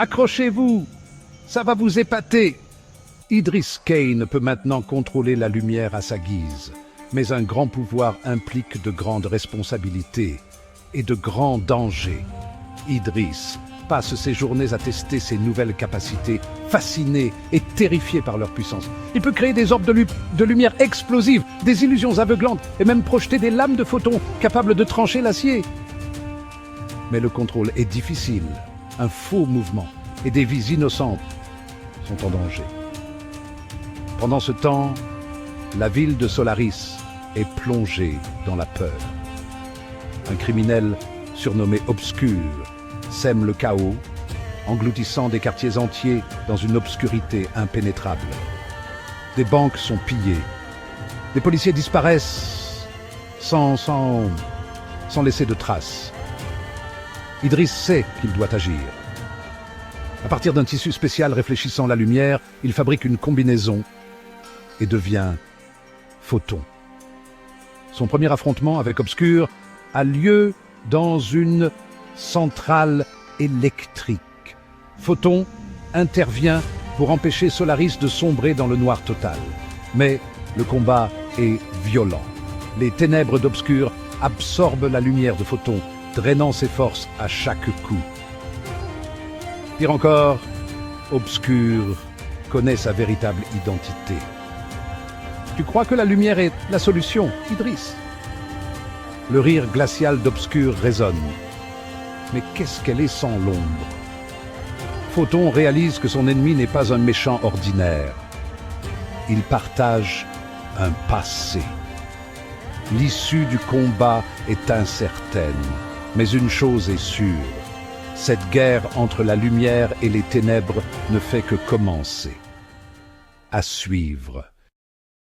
Accrochez-vous, ça va vous épater. Idris Kane peut maintenant contrôler la lumière à sa guise, mais un grand pouvoir implique de grandes responsabilités et de grands dangers. Idris passe ses journées à tester ses nouvelles capacités, fasciné et terrifié par leur puissance. Il peut créer des orbes de lumière explosives, des illusions aveuglantes et même projeter des lames de photons capables de trancher l'acier. Mais le contrôle est difficile. Un faux mouvement et des vies innocentes sont en danger. Pendant ce temps, la ville de Solaris est plongée dans la peur. Un criminel surnommé Obscur sème le chaos, engloutissant des quartiers entiers dans une obscurité impénétrable. Des banques sont pillées. Des policiers disparaissent sans laisser de traces. Idris sait qu'il doit agir. À partir d'un tissu spécial réfléchissant la lumière, il fabrique une combinaison et devient Photon. Son premier affrontement avec Obscur a lieu dans une centrale électrique. Photon intervient pour empêcher Solaris de sombrer dans le noir total. Mais le combat est violent. Les ténèbres d'Obscur absorbent la lumière de Photon, drainant ses forces à chaque coup. Pire encore, Obscur connaît sa véritable identité. Tu crois que la lumière est la solution, Idris? Le rire glacial d'Obscur résonne. Mais qu'est-ce qu'elle est sans l'ombre? Photon réalise que son ennemi n'est pas un méchant ordinaire. Il partage un passé. L'issue du combat est incertaine, mais une chose est sûre. Cette guerre entre la lumière et les ténèbres ne fait que commencer. À suivre.